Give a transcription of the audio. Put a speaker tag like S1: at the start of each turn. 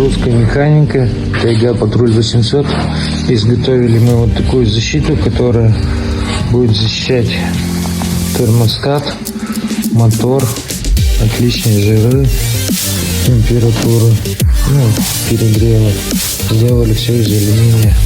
S1: русская механика, Тайга Патруль 800. Изготовили мы вот такую защиту, которая будет защищать термостат, мотор от лишней жиры, температуры, перегрева. Сделали все из алюминия.